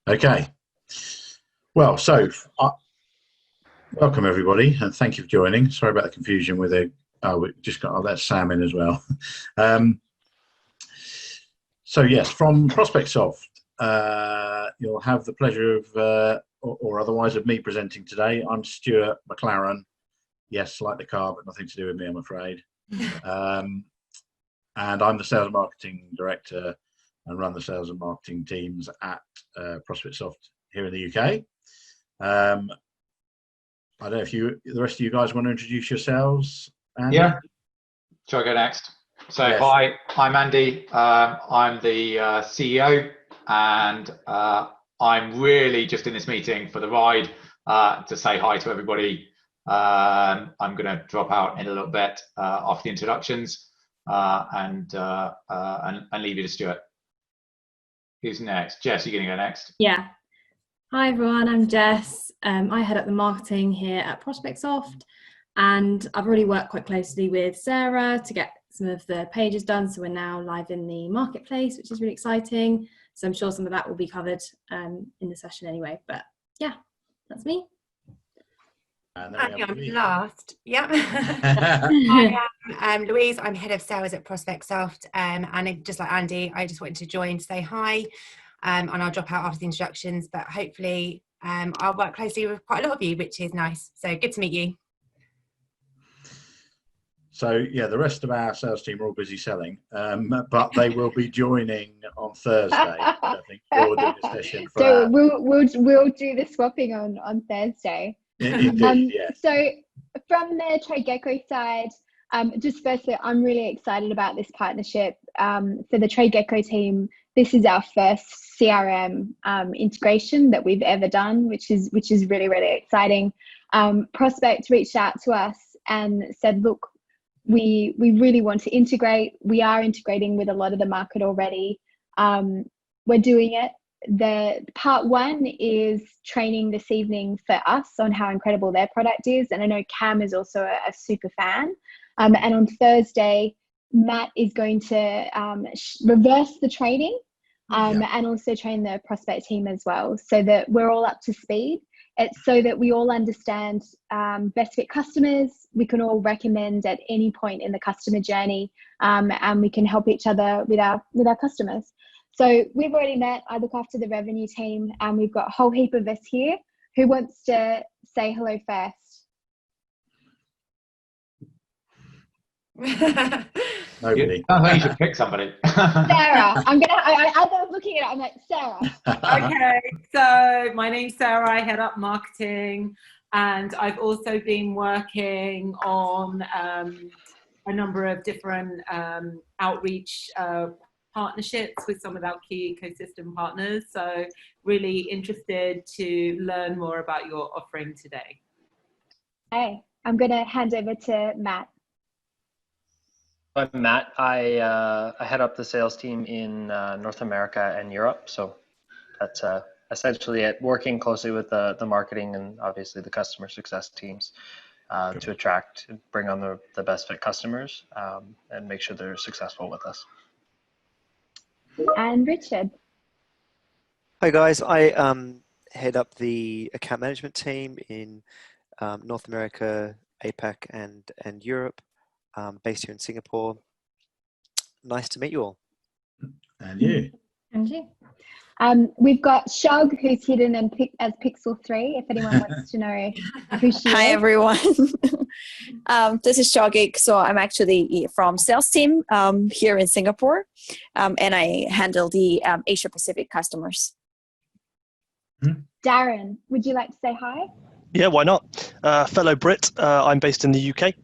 Okay. Well, welcome everybody, and thank you for joining. Sorry about the confusion with the. Oh, we just got. I'll let Sam in as well. Um, so yes, from Prospect Soft, you'll have the pleasure of, or otherwise, of me presenting today. I'm Stuart McLaren. Yes, like the car, but nothing to do with me, I'm afraid. And I'm the sales and marketing director and run the sales and marketing teams at Prospect Soft here in the UK. I don't know if the rest of you guys want to introduce yourselves. Andy? Yeah. Shall I go next? So yes. Hi, I'm Andy. I'm the CEO, and I'm really just in this meeting for the ride to say hi to everybody. I'm going to drop out in a little bit after the introductions and leave you to Stuart. Who's next? Jess, you're going to go next. Yeah. Hi everyone, I'm Jess. I head up the marketing here at Prospect Soft, and I've already worked quite closely with Sarah to get some of the pages done. So we're now live in the marketplace, which is really exciting. So I'm sure some of that will be covered in the session anyway. But yeah, that's me. I'm last. Yeah. Hi, I'm Louise. I'm head of sales at Prospect Soft, and just like Andy, I just wanted to join to say hi. And I'll drop out after the introductions, but hopefully I'll work closely with quite a lot of you, which is nice. So good to meet you. So yeah, the rest of our sales team are all busy selling, but they will be joining on Thursday. I think we'll do the session. So we'll do the swapping on Thursday. Indeed, yes. So from the Trade Gecko side, just firstly, I'm really excited about this partnership. For the Trade Gecko team, this is our first CRM integration that we've ever done, which is really, really exciting. Prospect reached out to us and said, look, we really want to integrate. We are integrating with a lot of the market already. We're doing it. The part one is training this evening for us on how incredible their product is. And I know Cam is also a super fan. And on Thursday, Matt is going to reverse the training and also train the Prospect team as well, so that we're all up to speed. It's so that we all understand best fit customers. We can all recommend at any point in the customer journey, and we can help each other with our customers. So we've already met. I look after the revenue team, and we've got a whole heap of us here. Who wants to say hello first? Nobody. I think you should pick somebody. Sarah. I was looking at it. I'm like, Sarah. Okay. So my name's Sarah. I head up marketing, and I've also been working on a number of different outreach partnerships with some of our key ecosystem partners. So really interested to learn more about your offering today. Hey, I'm going to hand over to Matt. I'm Matt. I head up the sales team in North America and Europe. So that's essentially it, working closely with the marketing and obviously the customer success teams to attract and bring on the best fit customers and make sure they're successful with us. And Richard. Hi guys, I head up the account management team in North America, APAC and Europe. Based here in Singapore. Nice to meet you all. And you. And you. We've got Shog, who's hidden as Pixel 3, if anyone wants to know who she is. Hi, everyone. This is Shogik. So I'm actually from sales team here in Singapore, and I handle the Asia Pacific customers. Darren, would you like to say hi? Yeah, why not? Fellow Brit, I'm based in the UK.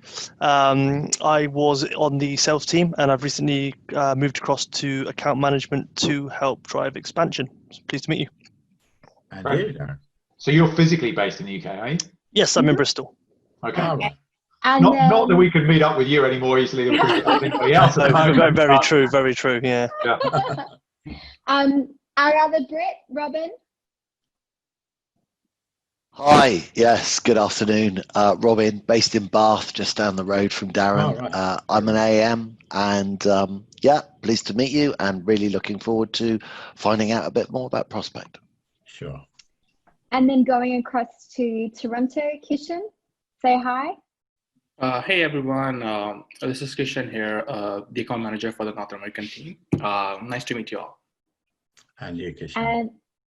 I was on the sales team, and I've recently moved across to account management to help drive expansion. So pleased to meet you. And you, Darren. So you're physically based in the UK, are you? Yes, I'm in Bristol. Okay. Right. And, not that we could meet up with you any more easily than anybody else. Very true, very true, yeah. Our other Brit, Robin. Hi, yes, good afternoon. Robin, based in Bath, just down the road from Darren. Oh, right. I'm an AM, and yeah, pleased to meet you and really looking forward to finding out a bit more about Prospect. Sure. And then going across to Toronto, Kishan, say hi. Hey everyone, this is Kishan here, the account manager for the North American team. Nice to meet you all. And you, Kishan. And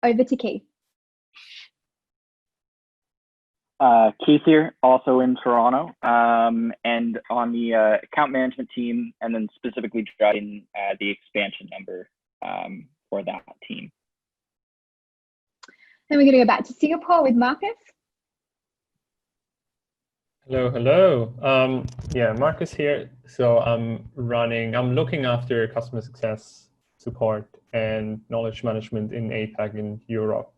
over to Keith. Keith here, also in Toronto, and on the account management team, and then specifically driving the expansion number for that team. Then we're going to go back to Singapore with Marcus. Hello, hello. Yeah, Marcus here. So I'm looking after customer success, support, and knowledge management in APAC in Europe.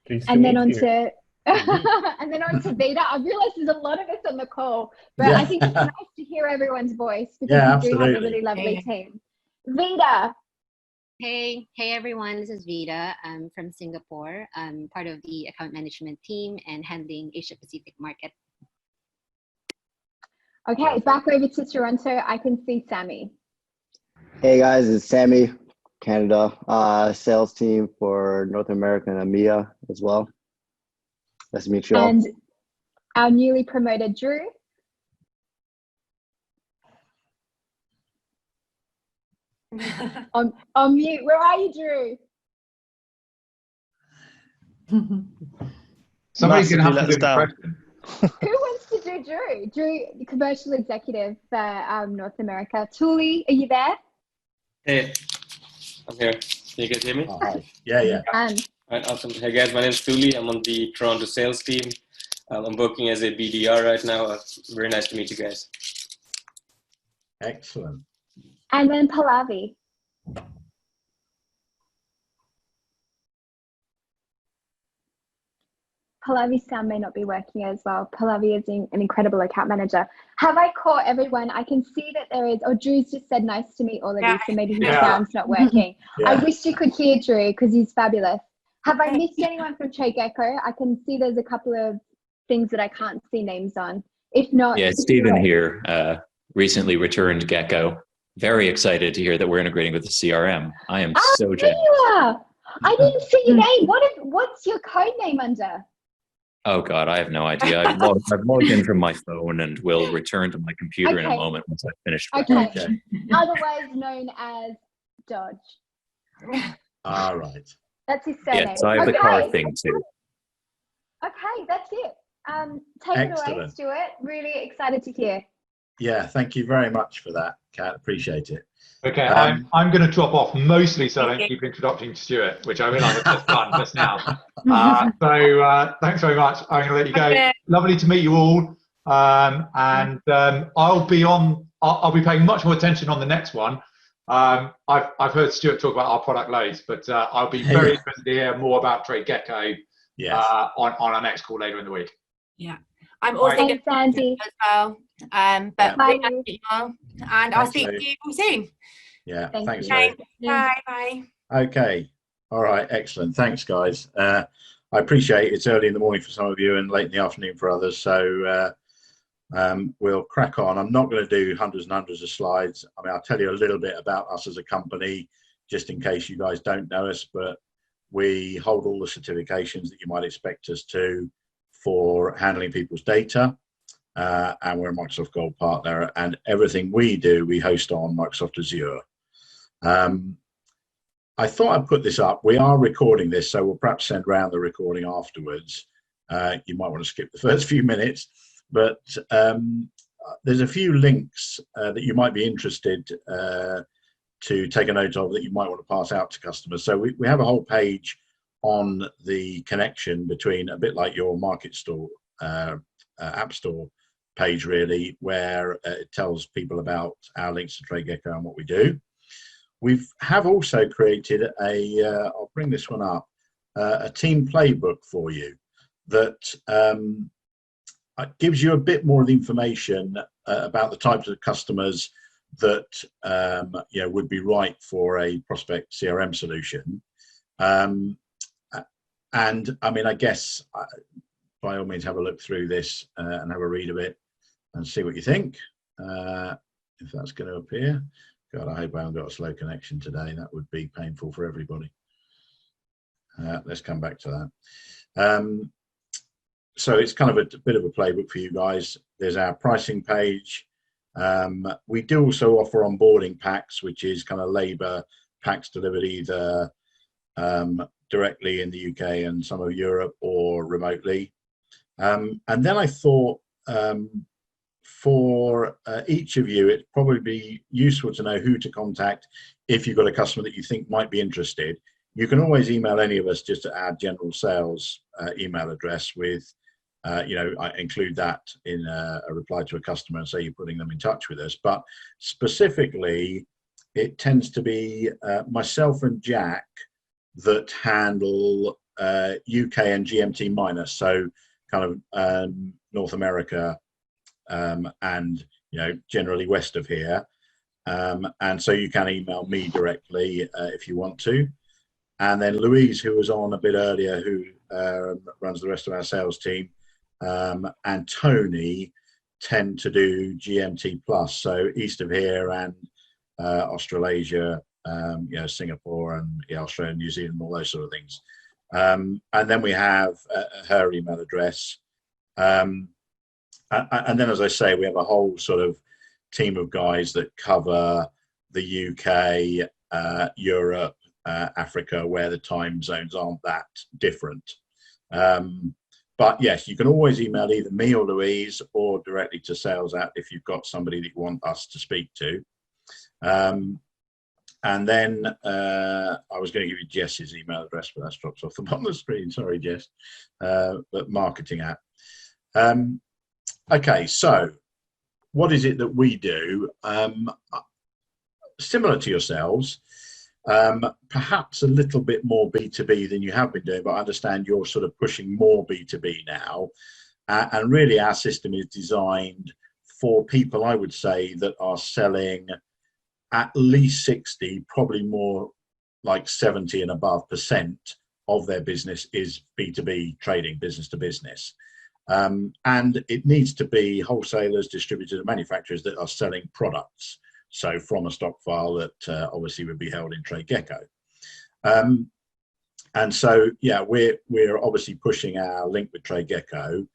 Pleased And to then meet on you. to and then on to Vida. I realize there's a lot of us on the call, but I think it's nice to hear everyone's voice because we do have a really lovely team. Vida. Hey everyone, this is Vida. I'm from Singapore. I'm part of the account management team and handling Asia Pacific market. Okay, back over to Toronto. I can see Sammy. Hey guys, it's Sammy, Canada, sales team for North America and EMEA as well. Nice to meet you all. And our newly promoted Drew. on mute. Where are you, Drew? Somebody's going to have to do the question. Who wants to do Drew? Drew, the commercial executive for North America. Thule, are you there? Hey, I'm here. Can you guys hear me? Oh, hi. Yeah. All right, awesome. Hey guys, my name is Thule. I'm on the Toronto sales team. I'm working as a BDR right now. Very nice to meet you guys. Excellent. And then Pallavi. Pallavi's sound may not be working as well. Pallavi is an incredible account manager. Have I caught everyone? I can see that there is, Drew's just said nice to meet all of you, so maybe his sound's not working. I wish you could hear Drew because he's fabulous. Have I missed anyone from TradeGecko? I can see there's a couple of things that I can't see names on. If not, yeah, Stephen here, recently returned Gecko. Very excited to hear that we're integrating with the CRM. I am so there jazzed. you are. I didn't see your name. What's your code name under? Oh God, I have no idea. I've logged in from my phone and will return to my computer in a moment once I've finished. Okay. Otherwise known as Dodge. All right. That's his surname. Yes, I have the car thing too. Okay, that's it. Take it away, Stuart. Really excited to hear. Yeah, thank you very much for that, Kat. Appreciate it. Okay, I'm going to drop off mostly so I don't keep introducing Stuart, which I realise I've just done just now. So thanks very much. I'm going to let you go. Okay. Lovely to meet you all. I'll be paying much more attention on the next one. I've heard Stuart talk about our product loads, but I'll be very interested to hear more about TradeGecko on our next call later in the week. Yeah, I'm also going to as well. But really nice to meet you all, and I'll speak to you all soon. Yeah, thanks. Bye. Okay, all right, excellent. Thanks, guys. I appreciate it's early in the morning for some of you and late in the afternoon for others. So we'll crack on. I'm not going to do hundreds and hundreds of slides. I mean, I'll tell you a little bit about us as a company, just in case you guys don't know us. But we hold all the certifications that you might expect us to for handling people's data. And we're a Microsoft Gold partner, and everything we do, we host on Microsoft Azure. I thought I'd put this up. We are recording this, so we'll perhaps send around the recording afterwards. You might want to skip the first few minutes, but there's a few links that you might be interested to take a note of that you might want to pass out to customers. So we have a whole page on the connection between, a bit like your Market Store, App Store page really, where it tells people about our links to TradeGecko and what we do. We have also created I'll bring this one up, a team playbook for you that gives you a bit more of the information about the types of customers that would be right for a Prospect CRM solution. And I mean, I guess by all means have a look through this and have a read of it and see what you think, if that's going to appear. God, I hope I haven't got a slow connection today. That would be painful for everybody. Let's come back to that. So it's kind of a bit of a playbook for you guys. There's our pricing page. We do also offer onboarding packs, which is kind of labour packs delivered either directly in the UK and some of Europe or remotely. And then I thought for each of you, it'd probably be useful to know who to contact if you've got a customer that you think might be interested. You can always email any of us just to our general sales email address with, you know, I include that in a reply to a customer and say you're putting them in touch with us. But specifically, it tends to be myself and Jack that handle UK and GMT minus, so kind of North America and, you know, generally west of here. And so you can email me directly if you want to. And then Louise, who was on a bit earlier, who runs the rest of our sales team, and Tony tend to do GMT plus, so east of here and Australasia, you know, Singapore and Australia, New Zealand, all those sort of things. And then we have her email address. And then, as I say, we have a whole sort of team of guys that cover the UK, Europe, Africa, where the time zones aren't that different. But yes, you can always email either me or Louise or directly to sales app if you've got somebody that you want us to speak to. And then I was going to give you Jess's email address, but that's dropped off the bottom of the screen. Sorry, Jess. But marketing app. Okay, so what is it that we do? Similar to yourselves, perhaps a little bit more B2B than you have been doing, but I understand you're sort of pushing more B2B now. And really our system is designed for people, I would say, that are selling at least 60, probably more like 70 and above % of their business is B2B trading, business to business. And it needs to be wholesalers, distributors and manufacturers that are selling products. So from a stock file that obviously would be held in TradeGecko. And so, yeah, we're obviously pushing our link with TradeGecko.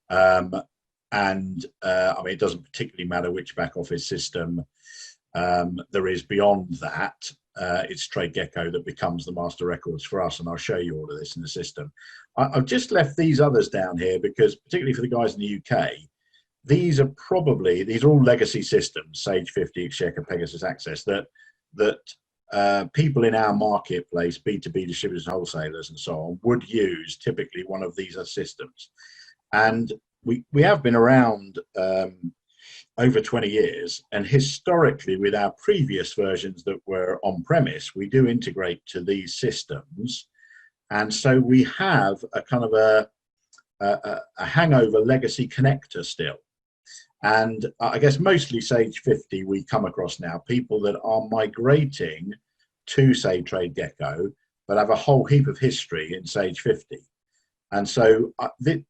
And I mean, it doesn't particularly matter which back office system there is beyond that. It's TradeGecko that becomes the master records for us. And I'll show you all of this in the system. I've just left these others down here because particularly for the guys in the UK, these are all legacy systems, Sage 50, Exchequer, Pegasus Access, that people in our marketplace, B2B distributors and wholesalers and so on, would use typically one of these systems. And we have been around over 20 years, and historically with our previous versions that were on premise, we do integrate to these systems. And so we have a kind of a hangover legacy connector still. And I guess mostly Sage 50 we come across now, people that are migrating to, say, TradeGecko, but have a whole heap of history in Sage 50. And so it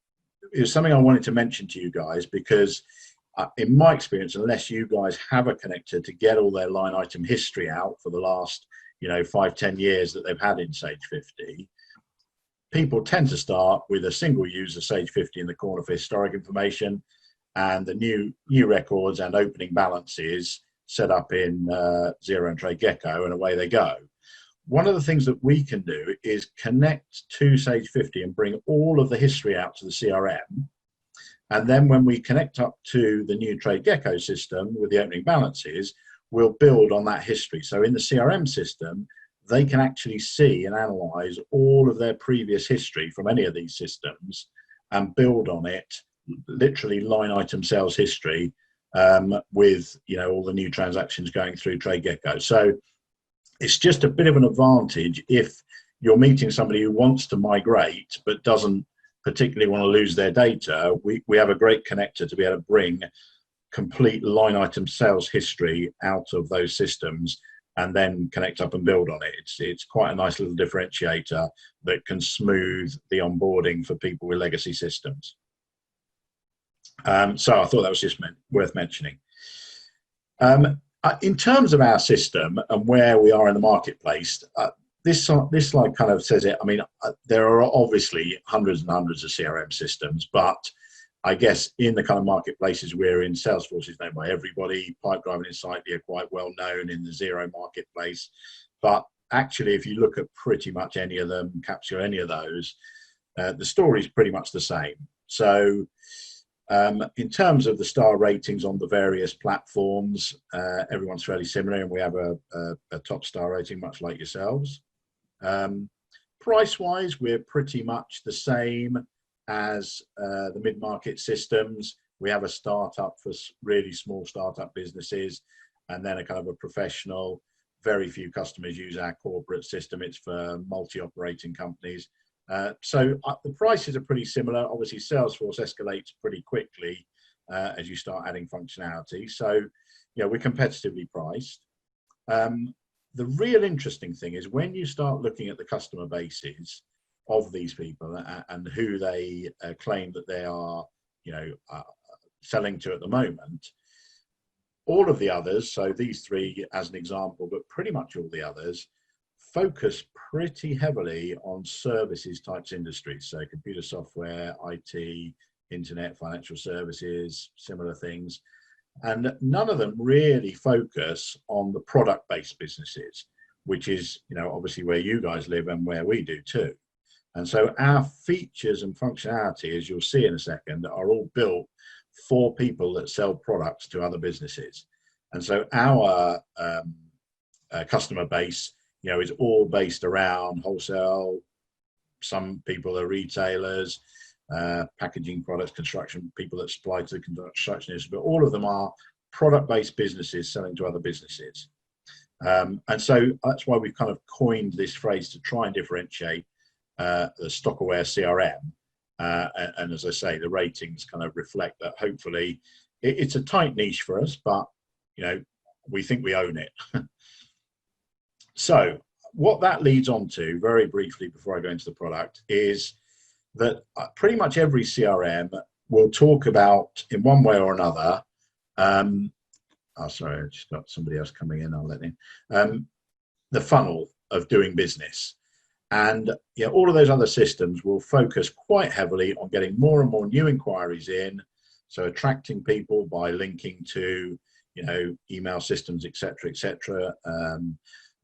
was something I wanted to mention to you guys because in my experience, unless you guys have a connector to get all their line item history out for the last, 5-10 years that they've had in Sage 50, people tend to start with a single user Sage 50 in the corner for historic information and the new records and opening balances set up in Xero and TradeGecko, and away they go. One of the things that we can do is connect to Sage 50 and bring all of the history out to the CRM. And then when we connect up to the new TradeGecko system with the opening balances, we'll build on that history. So in the CRM system, they can actually see and analyze all of their previous history from any of these systems and build on it, literally line item sales history with all the new transactions going through TradeGecko. So it's just a bit of an advantage if you're meeting somebody who wants to migrate but doesn't particularly want to lose their data. We have a great connector to be able to bring complete line item sales history out of those systems and then connect up and build on it. It's quite a nice little differentiator that can smooth the onboarding for people with legacy systems. So I thought that was just worth mentioning. In terms of our system and where we are in the marketplace, this slide kind of says it. I mean, there are obviously hundreds and hundreds of CRM systems, but I guess in the kind of marketplaces we're in, Salesforce is known by everybody. Pipedrive and Insightly are quite well known in the Xero marketplace. But actually, if you look at pretty much any of them, capture any of those, the story is pretty much the same. So in terms of the star ratings on the various platforms, everyone's fairly similar, and we have a top star rating, much like yourselves. Price-wise, we're pretty much the same as the mid-market systems. We have a startup for really small startup businesses, and then a kind of a professional. Very few customers use our corporate system. It's for multi-operating companies. So the prices are pretty similar. Obviously, Salesforce escalates pretty quickly as you start adding functionality. So, yeah, we're competitively priced. The real interesting thing is when you start looking at the customer bases of these people and who they claim that they are, selling to at the moment. All of the others, so these three as an example, but pretty much all the others, focus pretty heavily on services types industries. So computer software, IT, internet, financial services, similar things. And none of them really focus on the product-based businesses, which is, obviously where you guys live and where we do too. And so our features and functionality, as you'll see in a second, are all built for people that sell products to other businesses. And so our customer base, is all based around wholesale. Some people are retailers, packaging products, construction, people that supply to the construction industry, but all of them are product-based businesses selling to other businesses. And so that's why we've kind of coined this phrase to try and differentiate the stock-aware CRM. And as I say, the ratings kind of reflect that. Hopefully, it's a tight niche for us, but we think we own it. So what that leads on to, very briefly before I go into the product, is that pretty much every CRM will talk about, in one way or another, sorry, I just got somebody else coming in, I'll let in, the funnel of doing business. And all of those other systems will focus quite heavily on getting more and more new inquiries in, so attracting people by linking to email systems, etc.,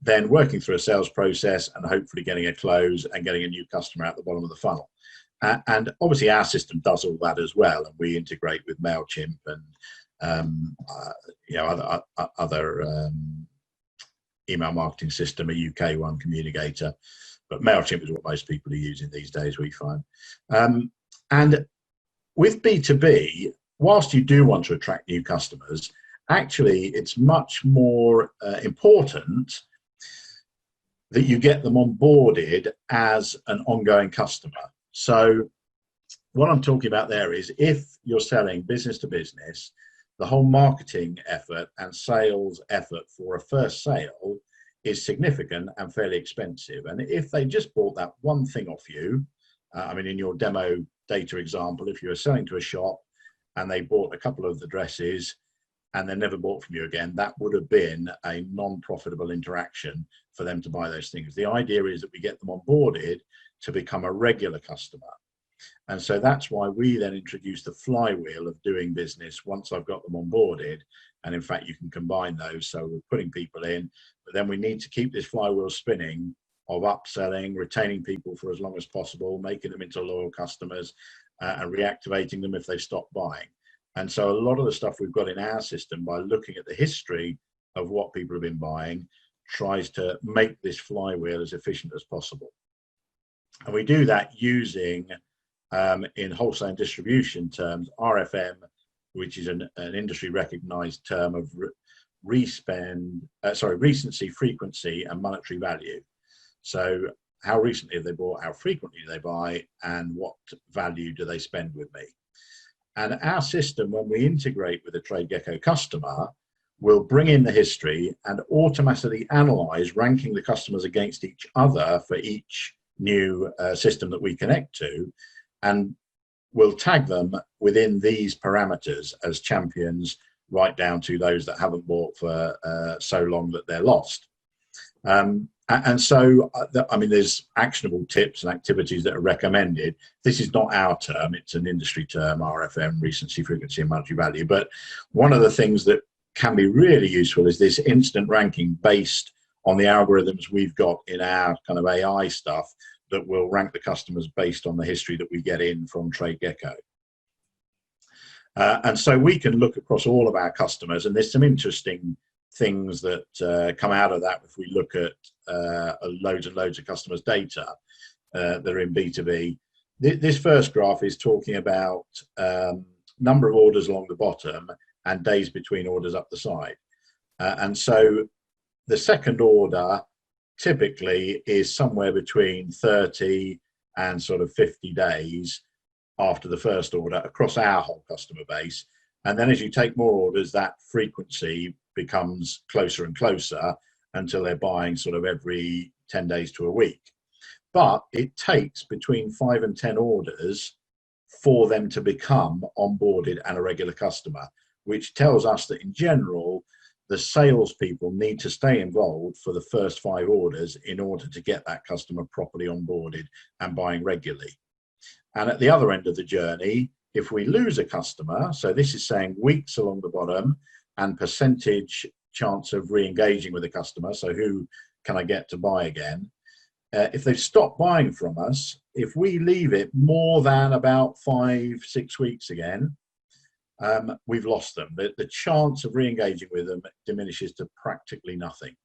then working through a sales process and hopefully getting a close and getting a new customer at the bottom of the funnel. And obviously our system does all that as well, and we integrate with MailChimp and other email marketing system, a UK one, Communicator. But MailChimp is what most people are using these days, we find. And with B2B, whilst you do want to attract new customers, actually it's much more important that you get them onboarded as an ongoing customer. So what I'm talking about there is if you're selling business to business, the whole marketing effort and sales effort for a first sale is significant and fairly expensive. And if they just bought that one thing off you, in your demo data example, if you were selling to a shop and they bought a couple of the dresses and they never bought from you again, that would have been a non-profitable interaction for them to buy those things. The idea is that we get them onboarded to become a regular customer. And so that's why we then introduce the flywheel of doing business once I've got them onboarded. And in fact, you can combine those. So we're putting people in, but then we need to keep this flywheel spinning of upselling, retaining people for as long as possible, making them into loyal customers, and reactivating them if they stop buying. And so a lot of the stuff we've got in our system, by looking at the history of what people have been buying, tries to make this flywheel as efficient as possible. And we do that using, in wholesale and distribution terms, RFM, which is an industry recognized term of recency, frequency, and monetary value. So how recently have they bought, how frequently do they buy, and what value do they spend with me? And our system, when we integrate with a TradeGecko customer, will bring in the history and automatically analyze, ranking the customers against each other for each new system that we connect to, and we'll tag them within these parameters as champions, right down to those that haven't bought for so long that they're lost. And so, I mean, there's actionable tips and activities that are recommended. This is not our term, it's an industry term, RFM, recency, frequency, and monetary value. But one of the things that can be really useful is this instant ranking based on the algorithms we've got in our kind of AI stuff that will rank the customers based on the history that we get in from TradeGecko. And so we can look across all of our customers, and there's some interesting things that come out of that if we look at loads and loads of customers' data that are in B2B. This first graph is talking about number of orders along the bottom and days between orders up the side. And so the second order typically is somewhere between 30 and sort of 50 days after the first order across our whole customer base. And then as you take more orders, that frequency becomes closer and closer until they're buying sort of every 10 days to a week. But it takes between 5 and 10 orders for them to become onboarded and a regular customer, which tells us that in general, the salespeople need to stay involved for the first 5 orders in order to get that customer properly onboarded and buying regularly. And at the other end of the journey, if we lose a customer, so this is saying weeks along the bottom and percentage chance of re-engaging with a customer, so who can I get to buy again? If they've stopped buying from us, if we leave it more than about 5-6 weeks again, we've lost them. The chance of re-engaging with them diminishes to practically nothing.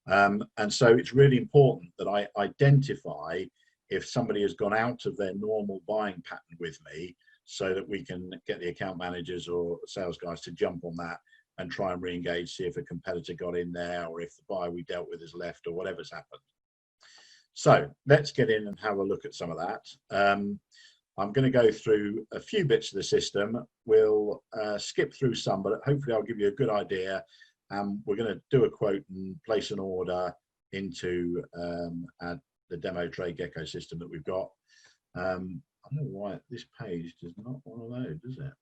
And so it's really important that I identify if somebody has gone out of their normal buying pattern with me, so that we can get the account managers or sales guys to jump on that and try and re-engage, see if a competitor got in there or if the buyer we dealt with has left or whatever's happened. So let's get in and have a look at some of that. I'm going to go through a few bits of the system. We'll skip through some, but hopefully I'll give you a good idea. We're going to do a quote and place an order into the demo TradeGecko system that we've got. I don't know why this page does not want to load, does it?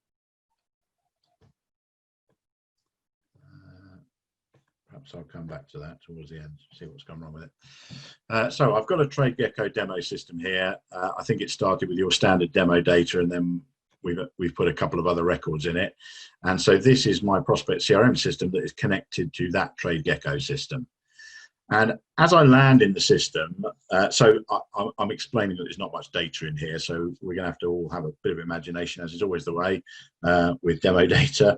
Perhaps I'll come back to that towards the end, see what's gone wrong with it. So I've got a TradeGecko demo system here. I think it started with your standard demo data, and then we've put a couple of other records in it. And so this is my Prospect CRM system that is connected to that TradeGecko system. And as I land in the system, so I'm explaining that there's not much data in here, so we're going to have to all have a bit of imagination, as is always the way with demo data.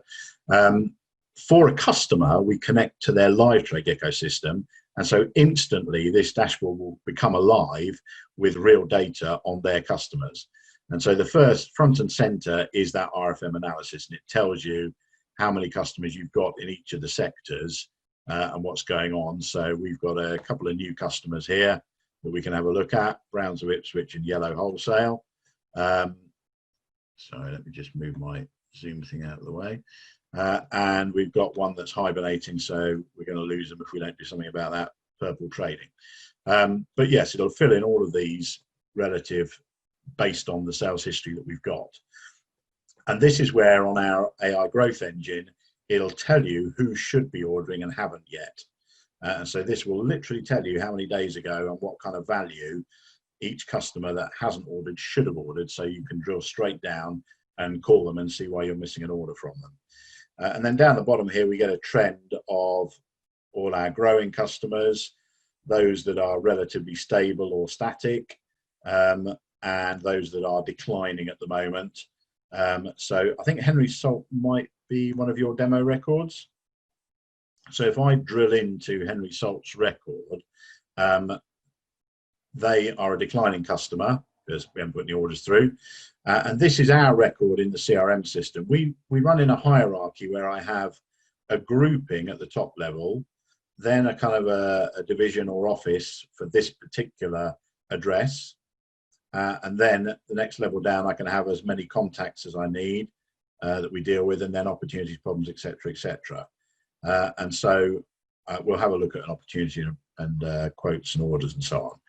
For a customer, we connect to their live TradeGecko system, and so instantly this dashboard will become alive with real data on their customers. And so the first front and center is that RFM analysis, and it tells you how many customers you've got in each of the sectors and what's going on. So we've got a couple of new customers here that we can have a look at, Browns of Ipswich and Yellow Wholesale. Sorry, let me just move my Zoom thing out of the way. And we've got one that's hibernating, so we're going to lose them if we don't do something about that, Purple Trading. But yes, it'll fill in all of these relative based on the sales history that we've got. And this is where on our AI growth engine, it'll tell you who should be ordering and haven't yet. And so this will literally tell you how many days ago and what kind of value each customer that hasn't ordered should have ordered, so you can drill straight down and call them and see why you're missing an order from them. And then down the bottom here, we get a trend of all our growing customers, those that are relatively stable or static, and those that are declining at the moment. So I think Henry Salt might be one of your demo records. So if I drill into Henry Salt's record, they are a declining customer because we haven't put any orders through. And this is our record in the CRM system. We run in a hierarchy where I have a grouping at the top level, then a kind of a division or office for this particular address. And then the next level down, I can have as many contacts as I need that we deal with, and then opportunities, problems, etc., etc. And so we'll have a look at an opportunity and quotes and orders and so on.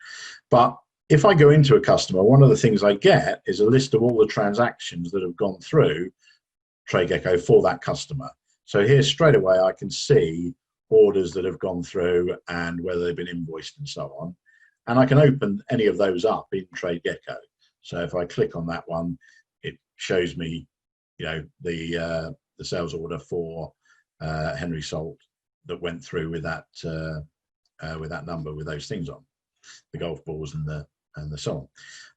But if I go into a customer, one of the things I get is a list of all the transactions that have gone through TradeGecko for that customer. So here straight away I can see orders that have gone through and whether they've been invoiced and so on. And I can open any of those up in TradeGecko. So if I click on that one, it shows me, you know, the sales order for Henry Salt that went through with that number with those things on, the golf balls and the so on.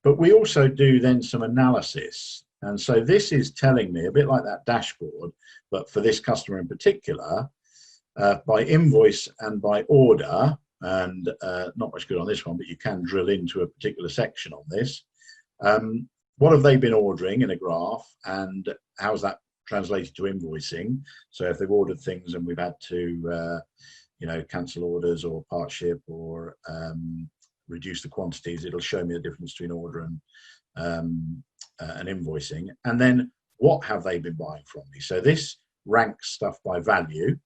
But we also do then some analysis, and so this is telling me a bit like that dashboard, but for this customer in particular, by invoice and by order, and not much good on this one, but you can drill into a particular section on this. What have they been ordering in a graph, and how's that translated to invoicing? So if they've ordered things and we've had to you know, cancel orders or part ship or reduce the quantities, it'll show me the difference between order and invoicing. And then what have they been buying from me? So this ranks stuff by value,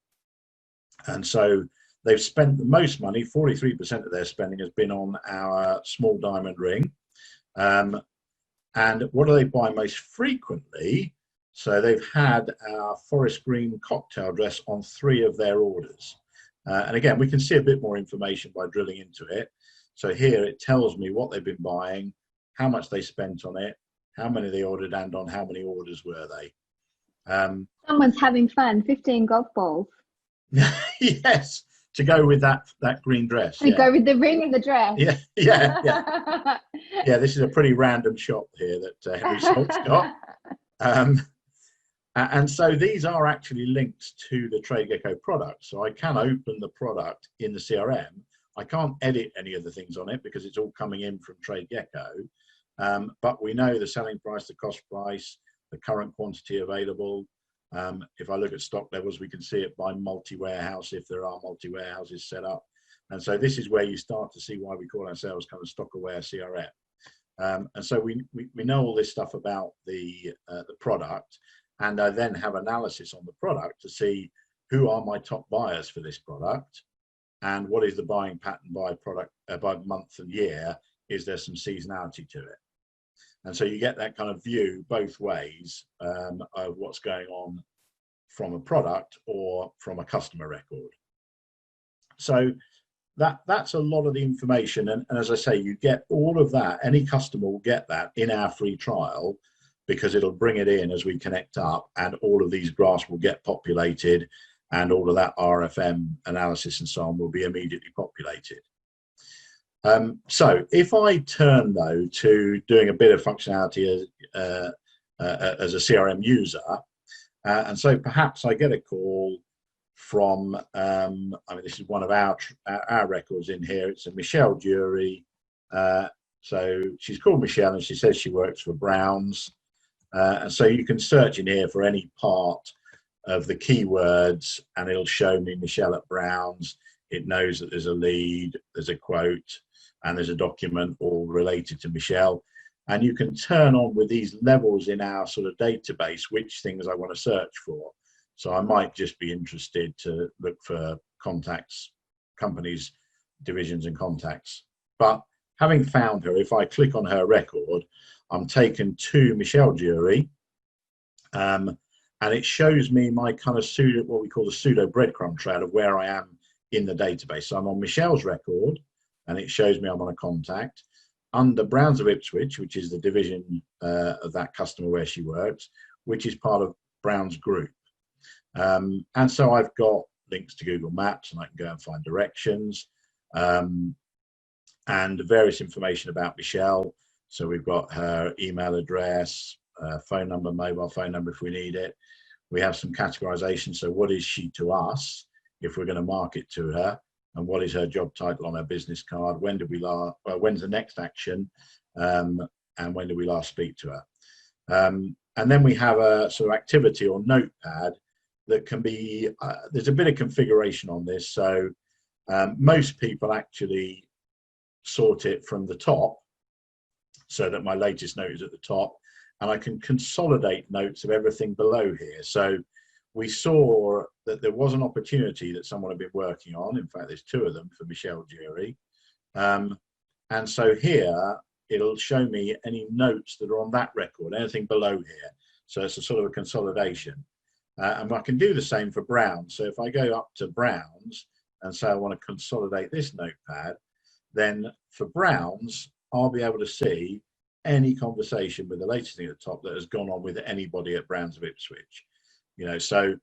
and so they've spent the most money. 43% of their spending has been on our small diamond ring. And what do they buy most frequently? So they've had our forest green cocktail dress on 3 of their orders. And again, we can see a bit more information by drilling into it. So here it tells me what they've been buying, how much they spent on it, how many they ordered, and on how many orders were they. Someone's having fun. 15 golf balls. Yes, to go with that green dress. To go with the ring and the dress. Yeah. Yeah, this is a pretty random shop here that Henry Salt's got. And so these are actually linked to the TradeGecko product. So I can open the product in the CRM. I can't edit any of the things on it because it's all coming in from TradeGecko. But we know the selling price, the cost price, the current quantity available. If I look at stock levels, we can see it by multi-warehouse if there are multi-warehouses set up. And so this is where you start to see why we call ourselves kind of stock-aware CRM. And so we know all this stuff about the product, and I then have analysis on the product to see who are my top buyers for this product, and what is the buying pattern by product by month and year. Is there some seasonality to it? And so you get that kind of view both ways of what's going on from a product or from a customer record. So that's a lot of the information. And as I say, you get all of that. Any customer will get that in our free trial because it'll bring it in as we connect up, and all of these graphs will get populated, and all of that RFM analysis and so on will be immediately populated. So if I turn though to doing a bit of functionality as a CRM user, and so perhaps I get a call from, I mean, this is one of our records in here. It's a Michelle Jury. So she's called Michelle and she says she works for Browns. And so you can search in here for any part of the keywords and it'll show me Michelle at Browns. It knows that there's a lead, there's a quote, and there's a document all related to Michelle. And you can turn on with these levels in our sort of database which things I want to search for. So I might just be interested to look for contacts, companies, divisions and contacts. But having found her, if I click on her record, I'm taken to Michelle Jury, and it shows me my kind of pseudo, what we call the pseudo breadcrumb trail of where I am in the database. So I'm on Michelle's record, and it shows me I'm on a contact. Under Browns of Ipswich, which is the division of that customer where she works, which is part of Browns Group. And so I've got links to Google Maps, and I can go and find directions, and various information about Michelle. So we've got her email address, phone number, mobile phone number if we need it. We have some categorization. So what is she to us if we're going to market to her? And what is her job title on her business card? When did we last, when's the next action? And when did we last speak to her? And then we have a sort of activity or notepad that can be, there's a bit of configuration on this. So most people actually sort it from the top so that my latest note is at the top, and I can consolidate notes of everything below here. So we saw that there was an opportunity that someone had been working on. In fact, there's 2 of them for Michelle Jury. And so here, it'll show me any notes that are on that record, anything below here. So it's a sort of a consolidation. And I can do the same for Browns. So if I go up to Browns and say I want to consolidate this notepad, then for Browns, I'll be able to see any conversation with the latest thing at the top that has gone on with anybody at Browns of Ipswich. You know, so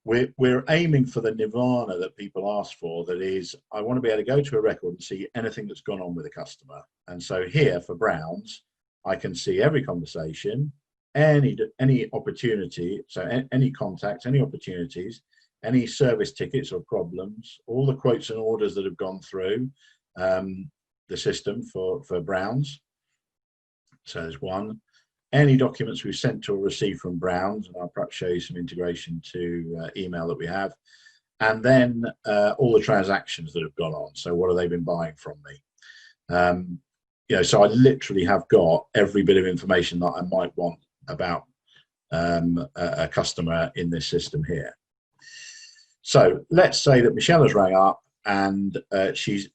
we're aiming for the nirvana that people ask for. That is, I want to be able to go to a record and see anything that's gone on with a customer. And so here for Browns, I can see every conversation, any opportunity, so any contacts, any opportunities, any service tickets or problems, all the quotes and orders that have gone through the system for Browns. So there's one. Any documents we've sent to or received from Browns, and I'll perhaps show you some integration to email that we have. And then all the transactions that have gone on. So what have they been buying from me? You know, so I literally have got every bit of information that I might want about a customer in this system here. So let's say that Michelle has rang up and she's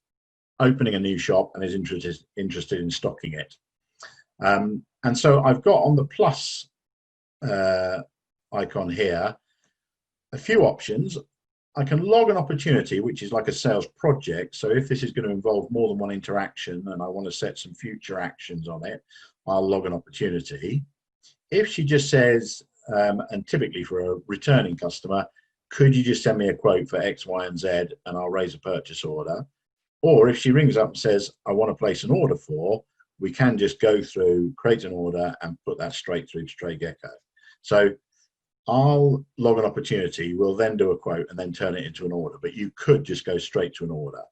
opening a new shop and is interested in stocking it. And so I've got on the plus icon here a few options. I can log an opportunity, which is like a sales project. So if this is going to involve more than one interaction and I want to set some future actions on it, I'll log an opportunity. If she just says, and typically for a returning customer, could you just send me a quote for X, Y, and Z, and I'll raise a purchase order? Or if she rings up and says, I want to place an order for, we can just go through, create an order, and put that straight through to TradeGecko. So I'll log an opportunity, we'll then do a quote and then turn it into an order, but you could just go straight to an order.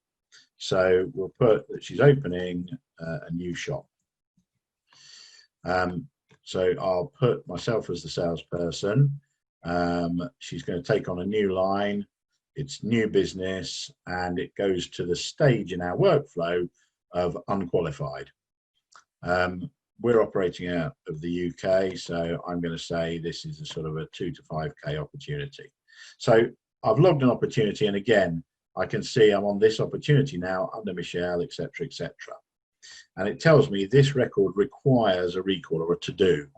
So we'll put that she's opening a new shop. So I'll put myself as the salesperson. She's going to take on a new line. It's new business, and it goes to the stage in our workflow of unqualified. We're operating out of the UK, so I'm going to say this is a sort of a 2 to 5k opportunity. So I've logged an opportunity, and again, I can see I'm on this opportunity now under Michelle, etc., etc. And it tells me this record requires a recall or a to-do.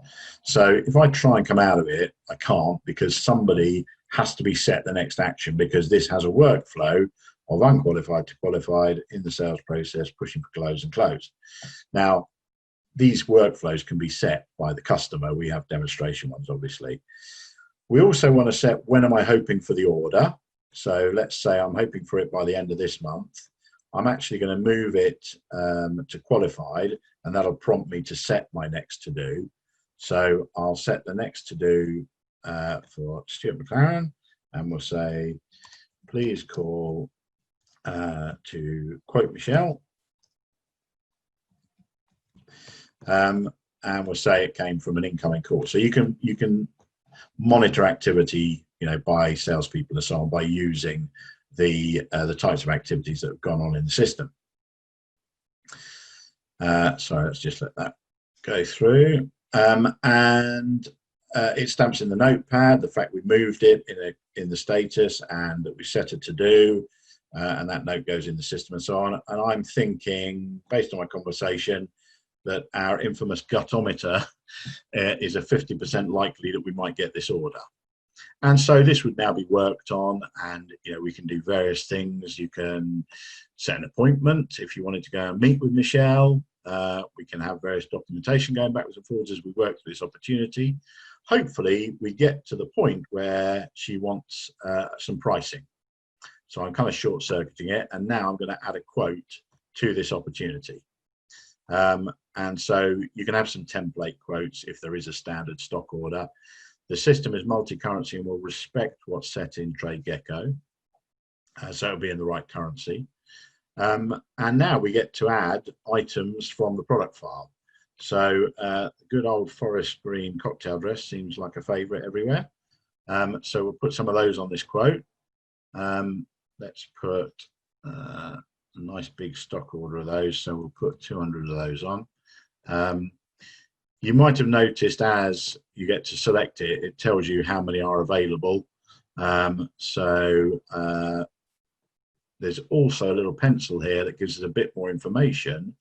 So if I try and come out of it, I can't, because somebody has to be set the next action, because this has a workflow of unqualified to qualified in the sales process, pushing for close and close. Now, these workflows can be set by the customer. We have demonstration ones, obviously. We also want to set when am I hoping for the order. So let's say I'm hoping for it by the end of this month. I'm actually going to move it to qualified, and that'll prompt me to set my next to do. So I'll set the next to do for Stuart McLaren, and we'll say, please call to quote Michelle. And we'll say it came from an incoming call. So you can monitor activity, you know, by salespeople and so on by using the types of activities that have gone on in the system. So let's just let that go through, and it stamps in the notepad the fact we moved it in the status and that we set it to do, and that note goes in the system and so on. And I'm thinking, based on my conversation, that our infamous gutometer is a 50% likely that we might get this order. And so this would now be worked on, and you know, we can do various things. You can set an appointment if you wanted to go and meet with Michelle. We can have various documentation going backwards and forwards as we work through this opportunity. Hopefully we get to the point where she wants some pricing. So I'm kind of short-circuiting it, and now I'm going to add a quote to this opportunity. And so you can have some template quotes if there is a standard stock order. The system is multi-currency and will respect what's set in TradeGecko, so it'll be in the right currency. And now we get to add items from the product file. So good old forest green cocktail dress seems like a favorite everywhere. So we'll put some of those on this quote. Let's put a nice big stock order of those. So we'll put 200 of those on. You might have noticed as you get to select it, it tells you how many are available. There's also a little pencil here that gives us a bit more information,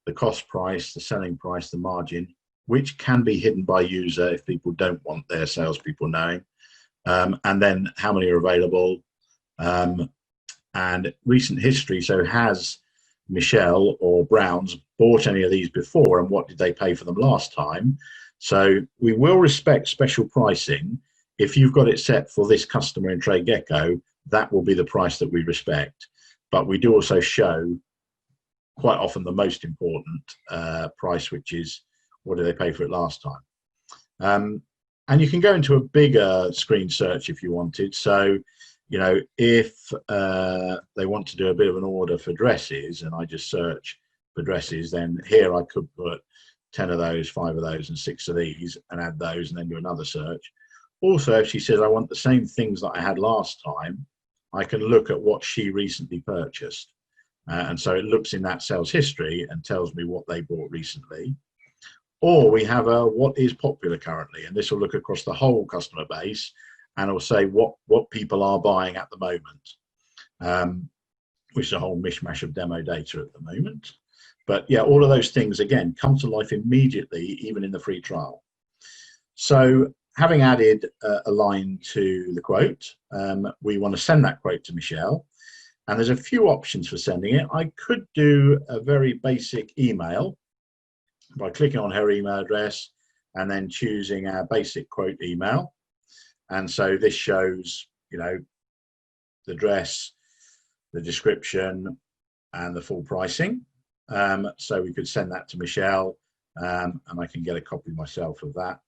the cost price, the selling price, the margin, which can be hidden by user if people don't want their salespeople knowing. and then how many are available, and recent history. So has Michelle or Browns bought any of these before, and what did they pay for them last time? So we will respect special pricing. If you've got it set for this customer in Trade Gecko, that will be the price that we respect. But we do also show quite often the most important price, which is what did they pay for it last time. And you can go into a bigger screen search if you wanted. So, you know, if they want to do a bit of an order for dresses, and I just search for dresses, then here I could put 10 of those, 5 of those, and 6 of these, and add those, and then do another search. Also, if she says I want the same things that I had last time, I can look at what she recently purchased. And so it looks in that sales history and tells me what they bought recently. Or we have a what is popular currently, and this will look across the whole customer base and will say what people are buying at the moment, which is a whole mishmash of demo data at the moment. But yeah, all of those things, again, come to life immediately, even in the free trial. So having added a line to the quote, we want to send that quote to Michelle. And there's a few options for sending it. I could do a very basic email by clicking on her email address and then choosing our basic quote email. And so this shows, you know, the dress, the description, and the full pricing. So we could send that to Michelle, and I can get a copy myself of that.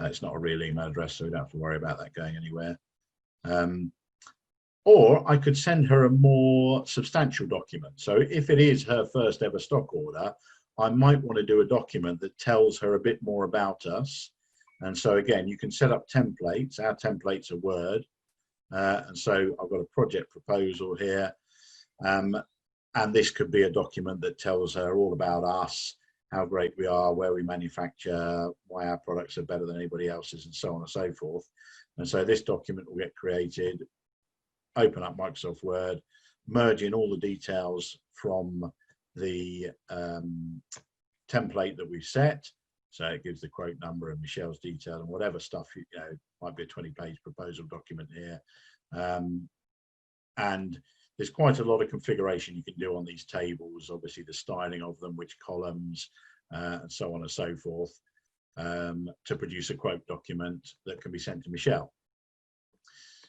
It's not a real email address, so we don't have to worry about that going anywhere. Or I could send her a more substantial document. So if it is her first ever stock order, I might want to do a document that tells her a bit more about us. And so again, you can set up templates. Our templates are Word. And so I've got a project proposal here. And this could be a document that tells her all about us, how great we are, where we manufacture, why our products are better than anybody else's, and so on and so forth. And so this document will get created, open up Microsoft Word, merge in all the details from the template that we've set. So it gives the quote number and Michelle's detail and whatever stuff, you know, might be a 20-page proposal document here. And there's quite a lot of configuration you can do on these tables, obviously the styling of them, which columns, and so on and so forth, to produce a quote document that can be sent to Michelle.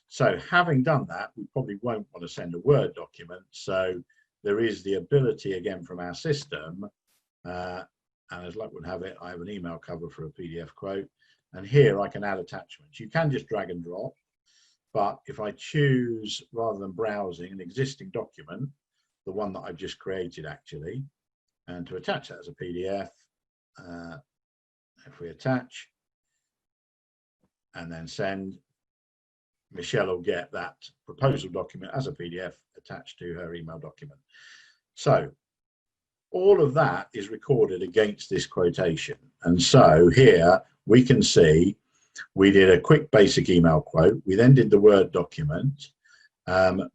So having done that, we probably won't want to send a Word document. So there is the ability, again, from our system, and as luck would have it, I have an email cover for a PDF quote. And here I can add attachments. You can just drag and drop. But if I choose, rather than browsing, an existing document, the one that I've just created actually, and to attach that as a PDF, if we attach and then send, Michelle will get that proposal document as a PDF attached to her email document. So all of that is recorded against this quotation. And so here we can see we did a quick basic email quote. We then did the Word document.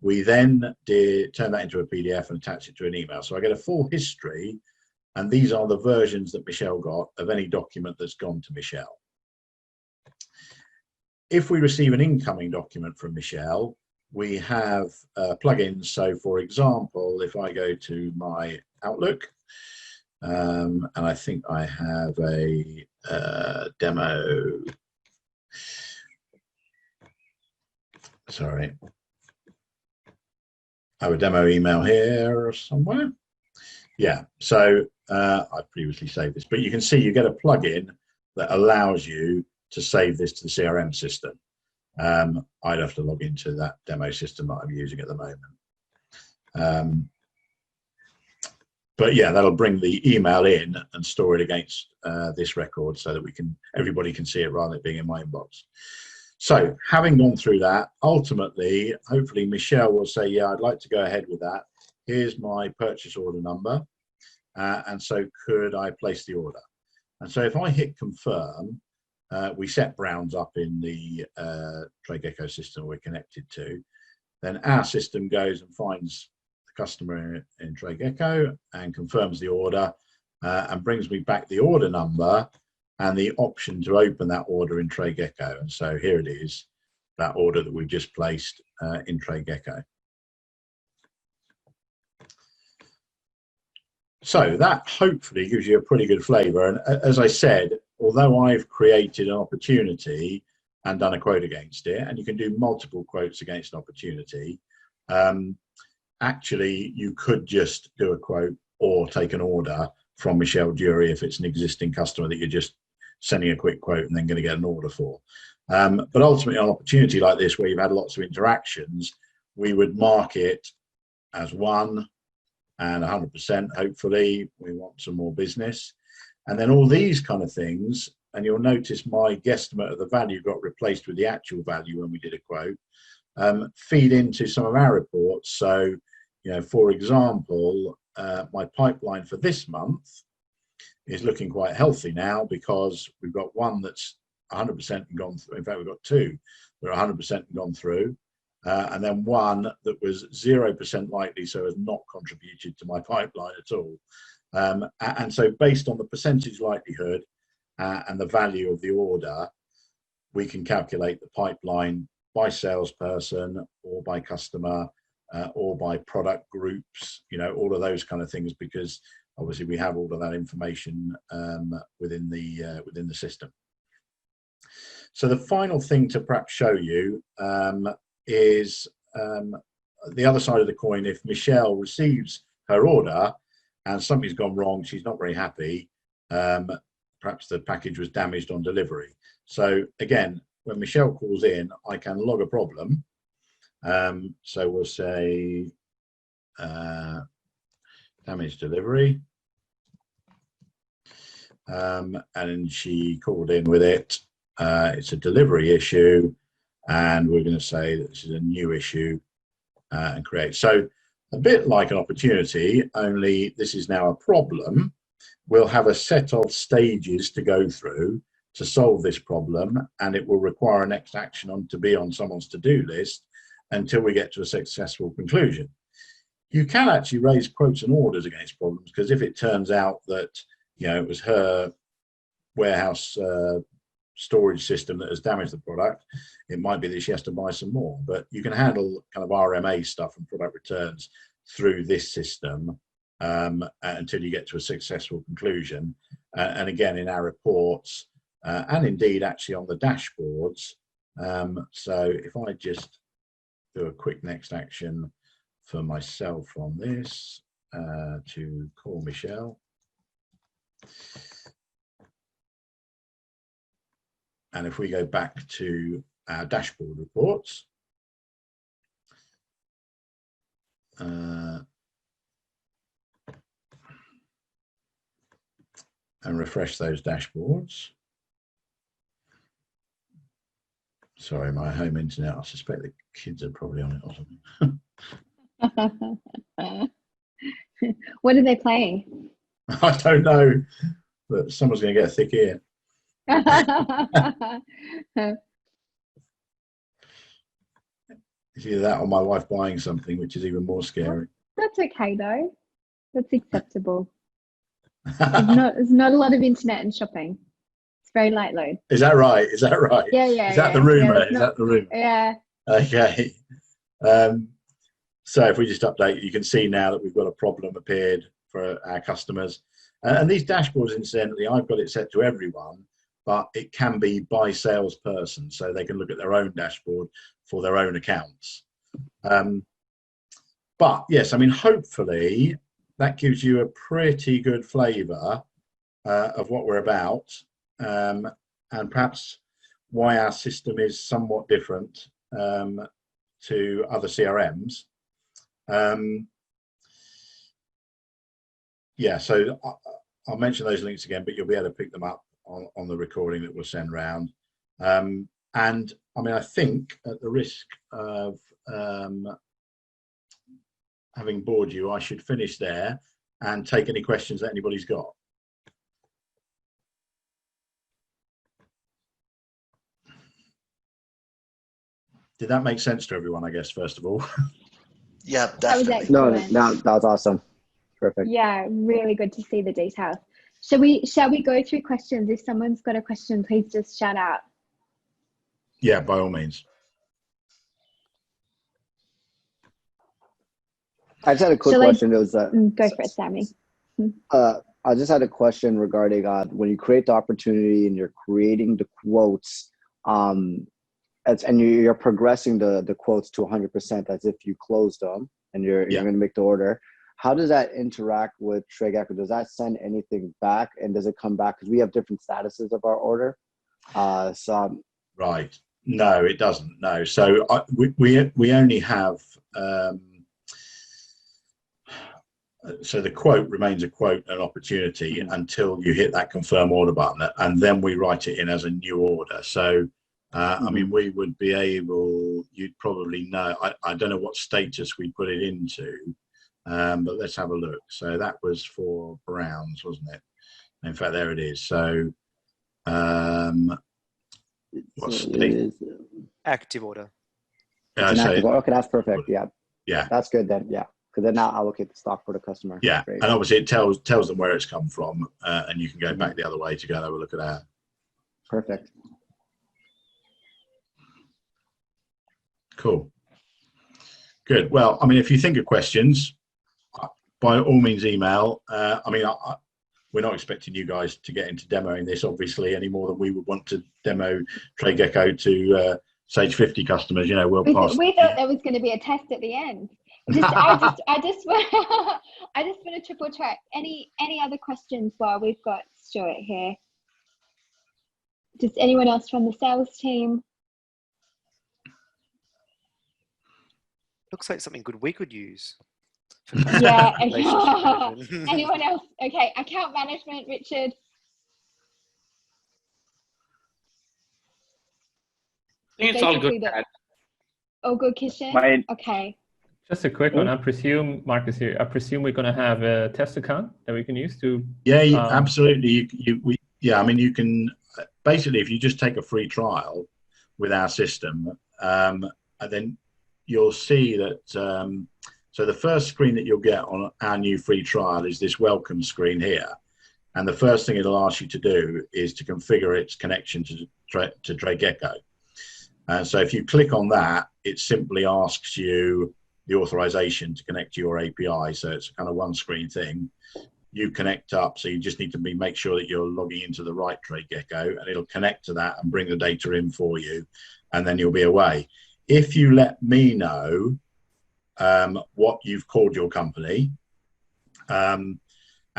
We then turn that into a PDF and attach it to an email. So I get a full history, and these are the versions that Michelle got of any document that's gone to Michelle. If we receive an incoming document from Michelle, we have plugins. So for example, if I go to my Outlook, and I think I have a demo. Sorry. I have a demo email here somewhere. Yeah, so I previously saved this, but you can see you get a plugin that allows you to save this to the CRM system. I'd have to log into that demo system that I'm using at the moment. But yeah, that'll bring the email in and store it against this record so that everybody can see it rather than being in my inbox. So having gone through that, ultimately, hopefully Michelle will say, yeah, I'd like to go ahead with that. Here's my purchase order number. And so could I place the order? And so if I hit confirm, we set Browns up in the Trade Gecko system we're connected to. Then our system goes and finds the customer in Trade Gecko and confirms the order and brings me back the order number and the option to open that order in Trade Gecko. And so here it is, that order that we've just placed in TradeGecko. So that hopefully gives you a pretty good flavour. And as I said, although I've created an opportunity and done a quote against it, and you can do multiple quotes against an opportunity, actually you could just do a quote or take an order from Michelle Dury if it's an existing customer that you're just sending a quick quote and then going to get an order for. But ultimately, on an opportunity like this where you've had lots of interactions, we would mark it as 1 and 100%. Hopefully we want some more business, and then all these kind of things, and you'll notice my guesstimate of the value got replaced with the actual value when we did a quote, feed into some of our reports. So, you know, for example, my pipeline for this month is looking quite healthy now, because we've got one that's 100% gone through. In fact, we've got 2 that are 100% gone through, and then 1 that was 0% likely, so has not contributed to my pipeline at all. And so based on the percentage likelihood and the value of the order, we can calculate the pipeline by salesperson or by customer or by product groups, you know, all of those kind of things, because obviously we have all of that information within the system. So the final thing to perhaps show you is the other side of the coin. If Michelle receives her order and something's gone wrong, she's not very happy, perhaps the package was damaged on delivery. So again, when Michelle calls in, I can log a problem. So we'll say damaged delivery, and she called in with it. It's a delivery issue, and we're going to say that this is a new issue and create. So a bit like an opportunity, only this is now a problem. We'll have a set of stages to go through to solve this problem, and it will require a next action to be on someone's to-do list until we get to a successful conclusion. You can actually raise quotes and orders against problems, because if it turns out that, you know, it was her warehouse storage system that has damaged the product, it might be that she has to buy some more. But you can handle kind of RMA stuff and product returns through this system until you get to a successful conclusion. And again, in our reports and indeed actually on the dashboards. So if I just do a quick next action for myself on this, to call Michelle. And if we go back to our dashboard reports, and refresh those dashboards. Sorry, my home internet, I suspect the kids are probably on it or something. What are they playing? I don't know, but someone's going to get a thick ear. It's either that or my wife buying something, which is even more scary. That's okay though. That's acceptable. There's not a lot of internet and shopping. It's very light load. Is that right? Is that right? Yeah, yeah. Is that the rumour? Is that the rumour? Yeah. Okay. So if we just update, you can see now that we've got a problem appeared for our customers. And these dashboards, incidentally, I've got it set to everyone, but it can be by salesperson, so they can look at their own dashboard for their own accounts. But yes, I mean, hopefully that gives you a pretty good flavour of what we're about, and perhaps why our system is somewhat different to other CRMs. Yeah, so I'll mention those links again, but you'll be able to pick them up on the recording that we'll send round. And I mean, I think at the risk of having bored you, I should finish there and take any questions that anybody's got. Did that make sense to everyone, I guess, first of all? Yeah, definitely. No, that was awesome. Perfect. Yeah, really good to see the details. Shall we go through questions? If someone's got a question, please just shout out. Yeah, by all means. I just had a quick question. It was go for it, Sammy. I just had a question regarding when you create the opportunity and you're creating the quotes, and you're progressing the quotes to 100% as if you closed them and you're going to make the order. How does that interact with TradeGecko? Does that send anything back, and does it come back? Because we have different statuses of our order. Right. No, it doesn't. No. So we only have. So the quote remains a quote, an opportunity, until you hit that confirm order button, and then we write it in as a new order. So, I mean, we would be able. You'd probably know. I don't know what status we put it into, but let's have a look. So that was for Browns, wasn't it? In fact, there it is. So, what state? Active order. It's an active order. Okay, that's perfect. Yeah. Yeah. That's good then. Yeah. Because then I'll allocate the stock for the customer. Yeah, Great. and obviously it tells them where it's come from, and you can go back the other way to go and have a look at that. Perfect. Cool. Good. Well, I mean, if you think of questions, by all means email. I mean, we're not expecting you guys to get into demoing this, obviously, any more than we would want to demo TradeGecko to Sage 50 customers. You know, we'll pass. We thought there was going to be a test at the end. I just want to triple check. Any other questions while we've got Stuart here? Just anyone else from the sales team? Looks like something good we could use. Yeah. Anyone else? Okay. Account management, Richard. I think it's all good. All good, Kishan? Okay. Just a quick one. I presume, Marcus here, I presume we're going to have a test account that we can use to... Yeah, absolutely. I mean, you can, basically, if you just take a free trial with our system, and then you'll see that, so the first screen that you'll get on our new free trial is this welcome screen here. And the first thing it'll ask you to do is to configure its connection to TradeGecko. So if you click on that, it simply asks you the authorization to connect to your API. So it's kind of one screen thing. You connect up, so you just need to make sure that you're logging into the right TradeGecko, and it'll connect to that and bring the data in for you, and then you'll be away. If you let me know what you've called your company, and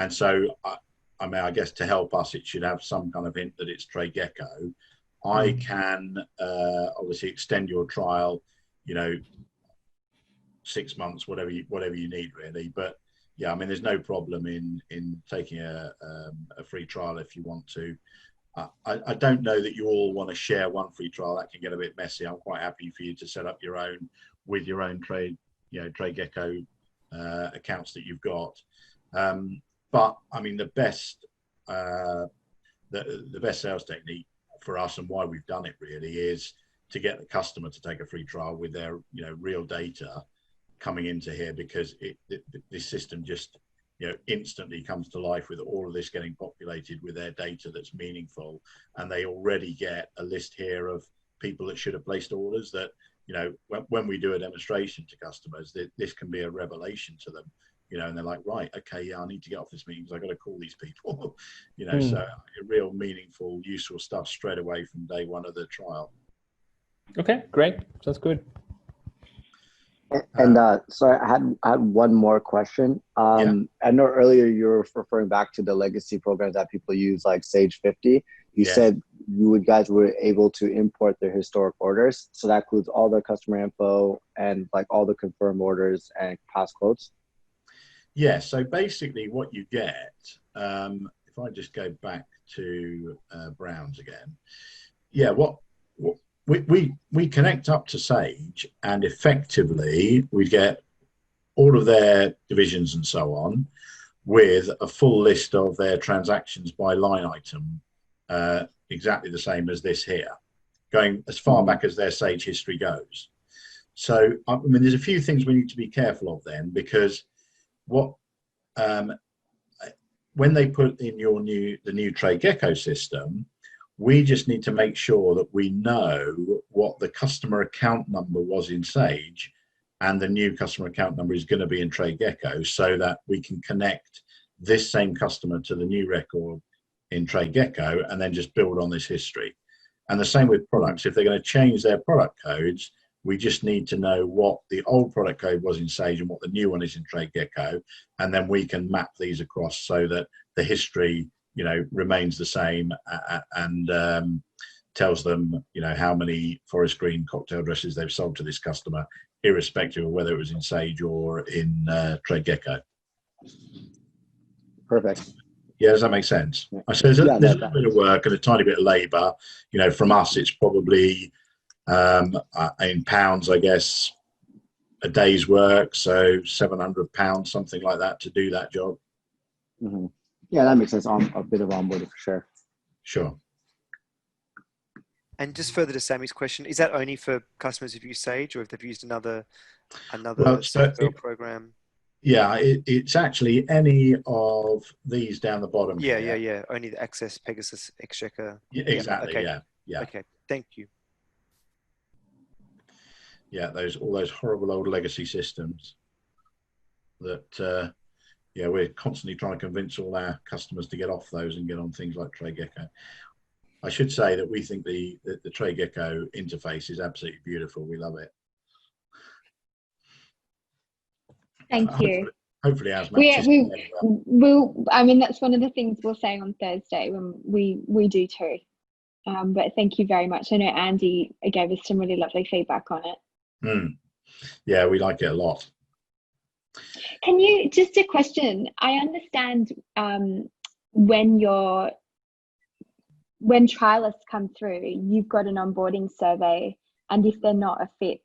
so I mean, I guess to help us, it should have some kind of hint that it's TradeGecko. I can obviously extend your trial, 6 months, whatever you need, really. But yeah, I mean, there's no problem in taking a free trial if you want to. I don't know that you all want to share one free trial. That can get a bit messy. I'm quite happy for you to set up your own with your own TradeGecko accounts that you've got. But I mean, the best sales technique for us, and why we've done it really, is to get the customer to take a free trial with their real data coming into here, because this system just instantly comes to life with all of this getting populated with their data that's meaningful, and they already get a list here of people that should have placed orders that when we do a demonstration to customers, this can be a revelation to them, and they're like, right, okay, yeah, I need to get off this meeting because I got to call these people. So real meaningful, useful stuff straight away from day one of the trial. Okay, great, sounds good. And sorry, I had one more question. I know earlier you were referring back to the legacy programs that people use, like Sage 50. You said you guys were able to import their historic orders. So that includes all the customer info and like all the confirmed orders and past quotes. Yeah. So basically what you get, if I just go back to Browns again, we connect up to Sage, and effectively we get all of their divisions and so on with a full list of their transactions by line item, exactly the same as this here, going as far back as their Sage history goes. So, I mean, there's a few things we need to be careful of then, because when they put in the new TradeGecko system, we just need to make sure that we know what the customer account number was in Sage and the new customer account number is going to be in TradeGecko, so that we can connect this same customer to the new record in TradeGecko and then just build on this history. And the same with products. If they're going to change their product codes, we just need to know what the old product code was in Sage and what the new one is in TradeGecko, and then we can map these across so that the history, you know, remains the same and tells them, you know, how many forest green cocktail dresses they've sold to this customer, irrespective of whether it was in Sage or in TradeGecko. Perfect. Yeah, does that make sense? I suppose there's a little bit of work and a tiny bit of labour. You know, from us, it's probably in pounds, I guess, a day's work, so £700, something like that, to do that job. Mm-hmm. Yeah, that makes sense. A bit of onboarding for sure. Sure. And just further to Sammy's question, is that only for customers who've used Sage, or if they've used another software program? Yeah, it's actually any of these down the bottom. Yeah. Only the Access, Pegasus, Exchequer. Yeah, exactly. Okay. Yeah. Okay. Thank you. Yeah, all those horrible old legacy systems that we're constantly trying to convince all our customers to get off those and get on things like TradeGecko. I should say that we think the TradeGecko interface is absolutely beautiful. We love it. Thank you. Hopefully ours I mean, that's one of the things we'll say on Thursday when we do too. But thank you very much. I know Andy gave us some really lovely feedback on it. Yeah, we like it a lot. Can you, just a question, I understand when trialists come through, you've got an onboarding survey, and if they're not a fit,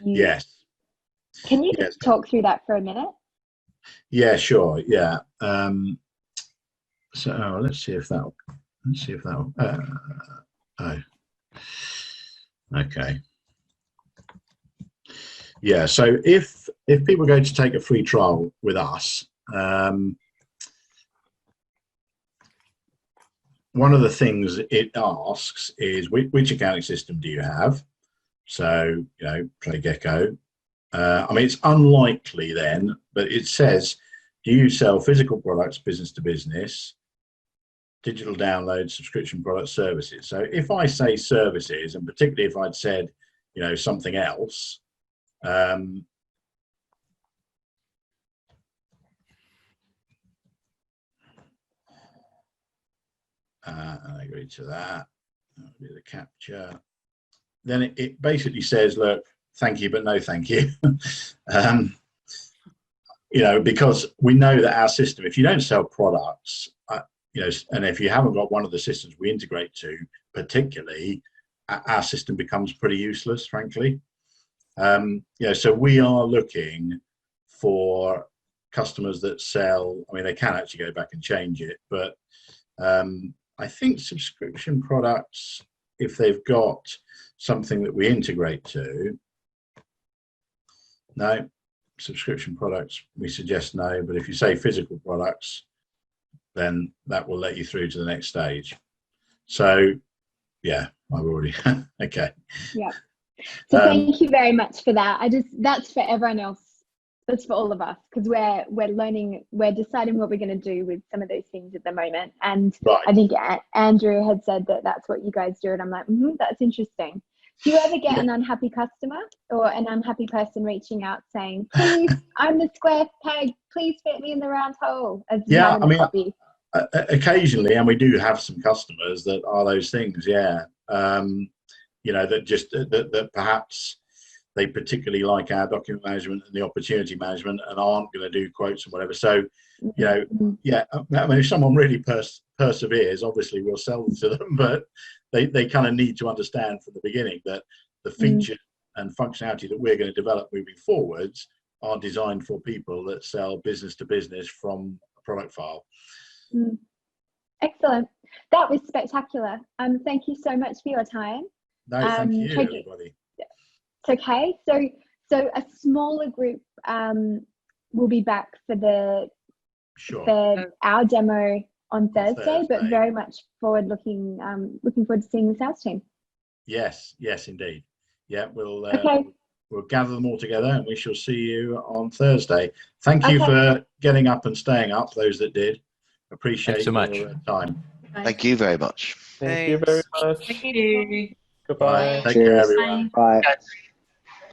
yes. Can you just talk through that for a minute? Yeah, sure. Yeah. So let's see if that'll. Okay. Yeah. So if people are going to take a free trial with us, one of the things it asks is which accounting system do you have? So, you know, TradeGecko. I mean, it's unlikely then, but it says, do you sell physical products business to business, digital download, subscription product, services? So if I say services, and particularly if I'd said, you know, something else, I agree to that. That'll be the capture. Then it basically says, look, thank you, but no thank you. You know, because we know that our system, if you don't sell products, you know, and if you haven't got one of the systems we integrate to, particularly, our system becomes pretty useless, frankly. You know, so we are looking for customers that sell. I mean, they can actually go back and change it, but I think subscription products, if they've got something that we integrate to, no. Subscription products, we suggest no, but if you say physical products, then that will let you through to the next stage. So yeah, I've already okay. Yeah. So thank you very much for that. That's for everyone else. That's for all of us, because we're learning, we're deciding what we're going to do with some of those things at the moment. And right. I think Andrew had said that that's what you guys do, and I'm like, that's interesting. Do you ever get an unhappy customer or an unhappy person reaching out saying, please, I'm the square peg, please fit me in the round hole? Yeah, I mean, occasionally, and we do have some customers that are those things, yeah. You know, that perhaps they particularly like our document management and the opportunity management and aren't going to do quotes and whatever. So, you know, yeah, I mean, if someone really perseveres, obviously we'll sell to them, but they kind of need to understand from the beginning that the features and functionality that we're going to develop moving forwards are designed for people that sell business to business from a product file. Excellent. That was spectacular. Thank you so much for your time. No, thank you, everybody. It's okay. So a smaller group will be back for our demo on Thursday, but very much looking forward to seeing the sales team. Yes, indeed. Yeah, we'll we'll gather them all together, and we shall see you on Thursday. Thank you for getting up and staying up, those that did. Appreciate so much. your time. Thank you very much. Thank you very much. Thank you. Goodbye. Take care, everyone. Bye.